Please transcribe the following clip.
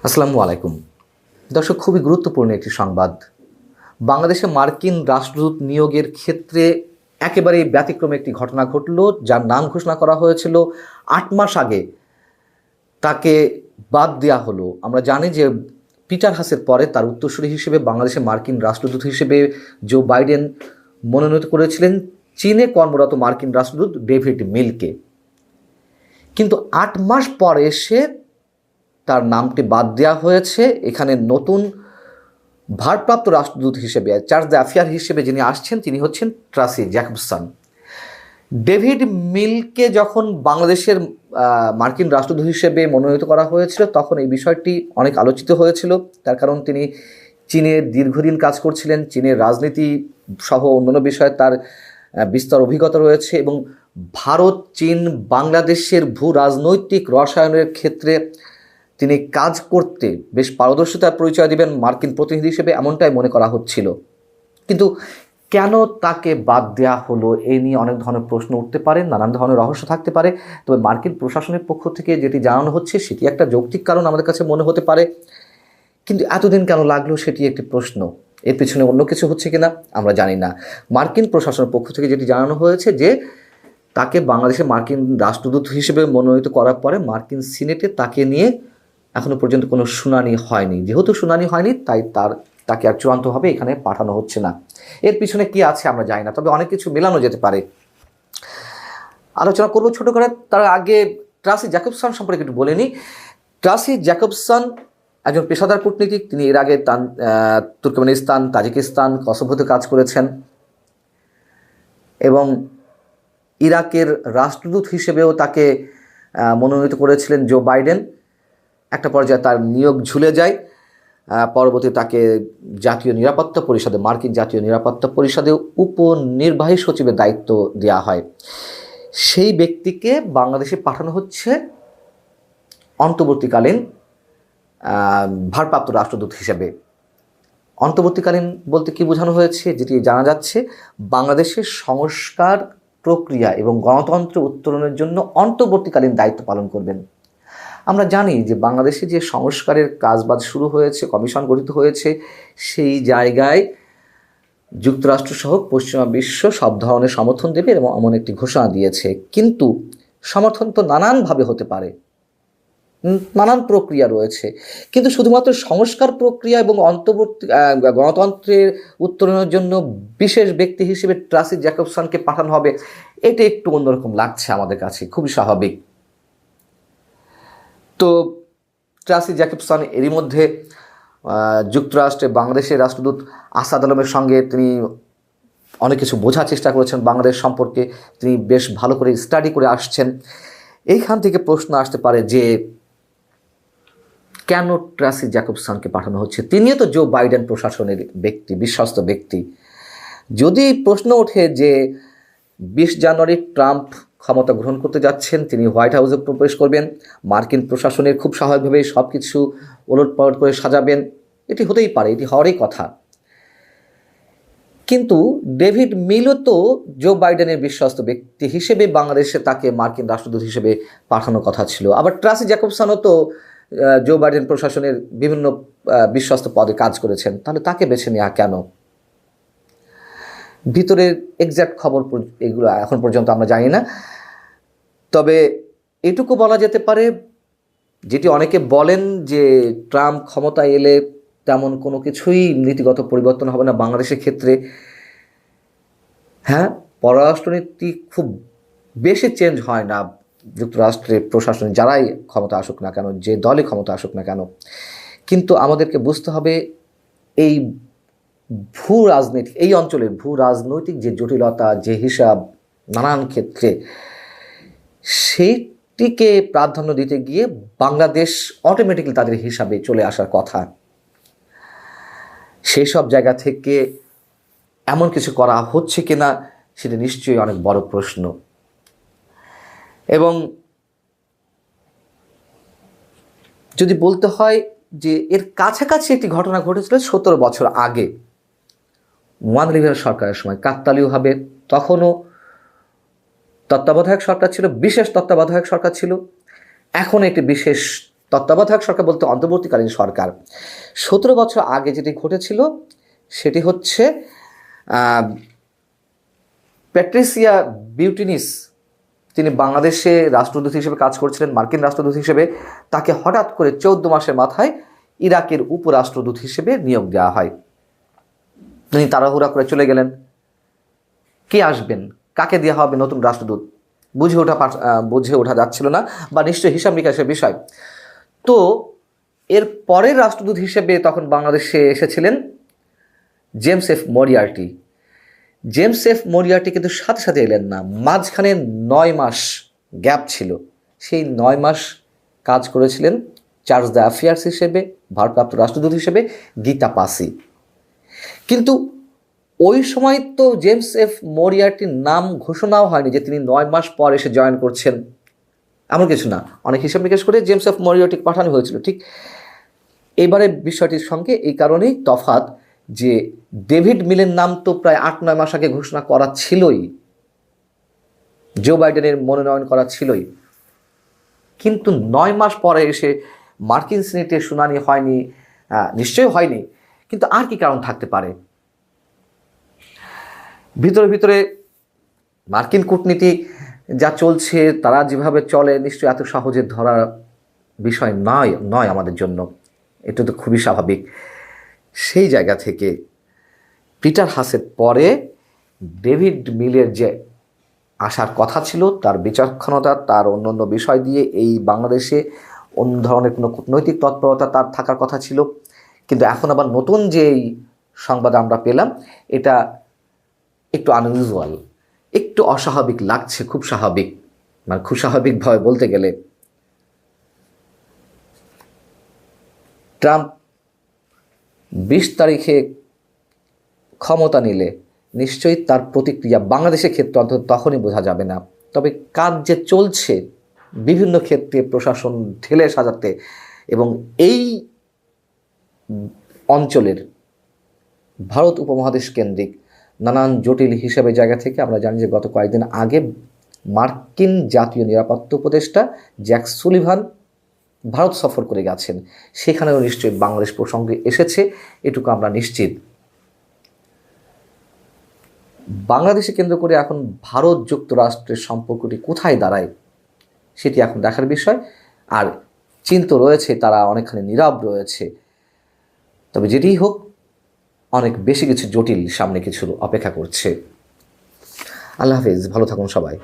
আসসালামু আলাইকুম। দর্শক, খুবই গুরুত্বপূর্ণ একটি সংবাদ। বাংলাদেশে মার্কিন রাষ্ট্রদূত নিয়োগের ক্ষেত্রে একেবারেই ব্যতিক্রমী একটি ঘটনা ঘটল, যার নাম ঘোষণা করা হয়েছিল ৮ মাস আগে। তাকে বাদ দেওয়া হলো। আমরা জানি যে পিটার হাসের পরে তার উত্তরসূরি হিসেবে বাংলাদেশে মার্কিন রাষ্ট্রদূত হিসেবে জো বাইডেন মনোনীত করেছিলেন চীনে কর্মরত মার্কিন রাষ্ট্রদূত ডেভিড মিলকে। কিন্তু ৮ মাস পর এসে তার নামটি বাদ দেওয়া হয়েছে। এখানে নতুন ভারপ্রাপ্ত রাষ্ট্রদূত হিসেবে, চার্জ দ্য অ্যাফেয়ার হিসেবে যিনি আসছেন তিনি হচ্ছেন ট্রাসি জ্যাকবসন। ডেভিড মিলকে যখন বাংলাদেশের মার্কিন রাষ্ট্রদূত হিসেবে মনোনীত করা হয়েছিল তখন এই বিষয়টি অনেক আলোচিত হয়েছিল। তার কারণ তিনি চীনে দীর্ঘদিন কাজ করছিলেন, চীনের রাজনীতি সহ অন্যান্য বিষয়ে তার বিস্তর অভিজ্ঞতা রয়েছে এবং ভারত, চীন, বাংলাদেশের ভূ রাজনৈতিক রসায়নের ক্ষেত্রে তিনি কাজ করতে বেশ পারদর্শিতার পরিচয় দিবেন মার্কিন প্রতিনিধি হিসেবে, এমনটাই মনে করা হচ্ছিল। কিন্তু কেন তাকে বাদ দেওয়া হলো এই নিয়ে অনেক ধরনের প্রশ্ন উঠতে পারে, নানান ধরনের রহস্য থাকতে পারে। তবে মার্কিন প্রশাসনের পক্ষ থেকে যেটি জানানো হচ্ছে সেটি একটা যৌক্তিক কারণ আমাদের কাছে মনে হতে পারে। কিন্তু এতদিন কেন লাগলো সেটি একটি প্রশ্ন। এর পিছনে অন্য কিছু হচ্ছে কিনা আমরা জানি না। মার্কিন প্রশাসনের পক্ষ থেকে যেটি জানানো হয়েছে যে তাকে বাংলাদেশে মার্কিন রাষ্ট্রদূত হিসেবে মনোনীত করার পরে মার্কিন সিনেটে তাকে নিয়ে এখনো পর্যন্ত কোনো শুনানি হয়নি। যেহেতু শুনানি হয়নি তাই তাকে আর চূড়ান্তভাবে এখানে পাঠানো হচ্ছে না। এর পিছনে কি আছে আমরা জানি না, তবে অনেক কিছু মেলানো যেতে পারে। আলোচনা করবো ছোট করে। তার আগে ট্রাসি জ্যাকবসন সম্পর্কে একটু বলে নিই। ট্রাসি জ্যাকবসন একজন পেশাদার কূটনীতিক। তিনি এর আগে তুর্কমেনিস্তান, তাজিকিস্তান, কসোভোতে কাজ করেছেন এবং ইরাকের রাষ্ট্রদূত হিসেবেও তাকে মনোনীত করেছিলেন জো বাইডেন। একটা পর্যায়ে তার নিয়োগ ঝুলে যায়। পরবর্তীতে তাকে জাতীয় নিরাপত্তা পরিষদে, মার্কিন জাতীয় নিরাপত্তা পরিষদে উপনির্বাহী সচিবের দায়িত্ব দেওয়া হয়। সেই ব্যক্তিকে বাংলাদেশে পাঠানো হচ্ছে অন্তর্বর্তীকালীন ভারপ্রাপ্ত রাষ্ট্রদূত হিসেবে। অন্তর্বর্তীকালীন বলতে কি বোঝানো হয়েছে, যেটি জানা যাচ্ছে বাংলাদেশের সংস্কার প্রক্রিয়া এবং গণতন্ত্র উত্তরণের জন্য অন্তর্বর্তীকালীন দায়িত্ব পালন করবেন। আমরা জানি যে বাংলাদেশে যে সংস্কারের কাজবাজ শুরু হয়েছে, কমিশন গঠিত হয়েছে, সেই জায়গায় যুক্তরাষ্ট্রসহ পশ্চিমা বিশ্ব সব ধরনের সমর্থন দেবে এবং এমন একটি ঘোষণা দিয়েছে। কিন্তু সমর্থন তো নানানভাবে হতে পারে, নানান প্রক্রিয়া রয়েছে। কিন্তু শুধুমাত্র সংস্কার প্রক্রিয়া এবং গণতন্ত্রের উত্তরণের জন্য বিশেষ ব্যক্তি হিসেবে ট্রাসি জ্যাকবসনকে পাঠানো হবে, এটা একটু অন্যরকম লাগছে আমাদের কাছে, খুবই স্বাভাবিক। তো ট্রাসি জ্যাকবসন এরই মধ্যে যুক্তরাষ্ট্রে বাংলাদেশের রাষ্ট্রদূত আসাদ আলমের সঙ্গে তিনি অনেক কিছু বোঝার চেষ্টা করেছেন বাংলাদেশ সম্পর্কে। তিনি বেশ ভালো করে স্টাডি করে আসছেন। এইখান থেকে প্রশ্ন আসতে পারে যে কেন ট্রাসি জ্যাকবসনকে পাঠানো হচ্ছে? তিনিও তো জো বাইডেন প্রশাসনের ব্যক্তি, বিশ্বস্ত ব্যক্তি। যদি প্রশ্ন ওঠে যে 20 জানুয়ারি ট্রাম্প ক্ষমতা গ্রহণ করতে যাচ্ছেন, তিনি হোয়াইট হাউসে প্রবেশ করবেন, মার্কিন প্রশাসনের খুব স্বাভাবিকভাবে সব কিছু ওলটপালট করে সাজাবেন, এটি হতেই পারে, এটি হওয়ারই কথা। কিন্তু ডেভিড মিলও তো জো বাইডেনের বিশ্বস্ত ব্যক্তি হিসেবে বাংলাদেশে তাকে মার্কিন রাষ্ট্রদূত হিসেবে পাঠানোর কথা ছিল। আবার ট্রাসি জ্যাকবসনও তো জো বাইডেন প্রশাসনের বিভিন্ন বিশ্বস্ত পদে কাজ করেছেন। তাহলে তাকে বেছে নেওয়া কেন? ভিতরের এক্স্যাক্ট খবর এগুলো এখন পর্যন্ত আমরা জানি না। তবে এটুকু বলা যেতে পারে, যেটি অনেকে বলেন যে ট্রাম্প ক্ষমতায় এলে তেমন কোনো কিছুই নীতিগত পরিবর্তন হবে না বাংলাদেশের ক্ষেত্রে। হ্যাঁ, পররাষ্ট্রনীতি খুব বেশি চেঞ্জ হয় না যুক্তরাষ্ট্রের প্রশাসনে, যারাই ক্ষমতা আসুক না কেন, যে দলই ক্ষমতা আসুক না কেন। কিন্তু আমাদেরকে বুঝতে হবে এই ভূ রাজনীতি, এই অঞ্চলের ভূ রাজনৈতিক যে জটিলতা, যে হিসাব নানান ক্ষেত্রে, সেইটিকে প্রাধান্য দিতে গিয়ে বাংলাদেশ অটোমেটিক্যালি তাদের হিসাবে চলে আসার কথা। সেই সব জায়গা থেকে এমন কিছু করা হচ্ছে কিনা সেটা নিশ্চয়ই অনেক বড় প্রশ্ন। এবং যদি বলতে হয় যে এর কাছাকাছি একটি ঘটনা ঘটেছিল 17 বছর আগে ওয়ান লিভিয়ার সরকারের সময়, কাকতালীয়ভাবে। তখনও তত্ত্বাবধায়ক সরকার ছিল, বিশেষ তত্ত্বাবধায়ক সরকার ছিল। এখন একটি বিশেষ তত্ত্বাবধায়ক সরকার বলতে অন্তর্বর্তীকালীন সরকার। 17 বছর আগে যেটি ঘটেছিল সেটি হচ্ছে প্যাট্রিসিয়া বিউটিনিস, তিনি বাংলাদেশে রাষ্ট্রদূত হিসেবে কাজ করছিলেন, মার্কিন রাষ্ট্রদূত হিসেবে। তাকে হঠাৎ করে 14 মাসের মাথায় ইরাকের উপরাষ্ট্রদূত হিসেবে নিয়োগ দেওয়া হয়। তিনি তাড়াহুড়া করে চলে গেলেন। কে আসবেন, কাকে দেওয়া হবে নতুন রাষ্ট্রদূত, বুঝে ওঠা যাচ্ছিল না, বা নিশ্চয়ই হিসাব নিকাশের বিষয়। তো এর পরের রাষ্ট্রদূত হিসেবে তখন বাংলাদেশে এসেছিলেন James F Moriarty. James F Moriarty কিন্তু সাথে সাথে এলেন না, মাঝখানে 9 মাস গ্যাপ ছিল। সেই 9 মাস কাজ করেছিলেন চার্জ দ্য অ্যাফেয়ার্স হিসেবে, ভারপ্রাপ্ত রাষ্ট্রদূত হিসেবে গীতা পাসি। কিন্তু ওই সময় তো জেমস এফ মরিয়ার্টির নাম ঘোষণাও হয়নি যে তিনি 9 মাস পর এসে জয়েন করছেন, এমন কিছু না। অনেক হিসাব নিকাশ করে জেমস এফ মরিয়ার্টিকে পাঠানো হয়েছিল। ঠিক এবারে বিষয়টির সঙ্গে এই কারণেই তফাৎ যে ডেভিড মিলের নাম তো প্রায় 8-9 মাস আগে ঘোষণা করা ছিলই, জো বাইডেনের মনোনয়ন করা ছিলই, কিন্তু 9 মাস পরে এসে মার্কিন সিনেটে শুনানি হয়নি, নিশ্চয়ই হয়নি, কিন্তু আর কি কারণ থাকতে পারে? ভিতরে ভিতরে মার্কিন কূটনীতি যা চলছে, তারা যেভাবে চলে, নিশ্চয়ই এত সহজে ধরার বিষয় নয় আমাদের জন্য। এটা তো খুবই স্বাভাবিক। সেই জায়গা থেকে পিটার হাসের পরে ডেভিড মিলের যে আসার কথা ছিল, তার বিচক্ষণতা, তার অন্যান্য বিষয় দিয়ে এই বাংলাদেশে অন্য ধরনের কোনো কূটনৈতিক তৎপরতা তার থাকার কথা ছিল। কিন্তু এখন আবার নতুন যেই সংবাদ আমরা পেলাম, এটা একটু আনইউজুয়াল, একটু অস্বাভাবিক লাগছে। খুব স্বাভাবিক, মানে খুব স্বাভাবিকভাবে বলতে গেলে ট্রাম্প 20 তারিখে ক্ষমতা নিলে নিশ্চয়ই তার প্রতিক্রিয়া বাংলাদেশের ক্ষেত্রে অন্তত তখনই বোঝা যাবে না। তবে কাজ যে চলছে বিভিন্ন ক্ষেত্রে প্রশাসন ঢেলে সাজাতে, এবং এই অঞ্চলের ভারত উপমহাদেশ কেন্দ্রিক নানান জটিল হিসাবে জায়গা থেকে আমরা জানি যে গত কয়েকদিন আগে মার্কিন জাতীয় নিরাপত্তা উপদেষ্টা জ্যাক সুলিভান ভারত সফর করে গেছেন, সেখানেও নিশ্চয়ই বাংলাদেশ প্রসঙ্গে এসেছে, এটুকু আমরা নিশ্চিত। বাংলাদেশে কেন্দ্র করে এখন ভারত যুক্তরাষ্ট্রের সম্পর্কটি কোথায় দাঁড়ায় সেটি এখন দেখার বিষয়। আর চীন তো রয়েছে, তারা অনেকখানি নীরব রয়েছে। তবে যেটিই হোক, অনেক বেশি কিছু জটিল সামনে কিছু অপেক্ষা করছে। আল্লাহ হাফেজ, ভালো থাকুন সবাই।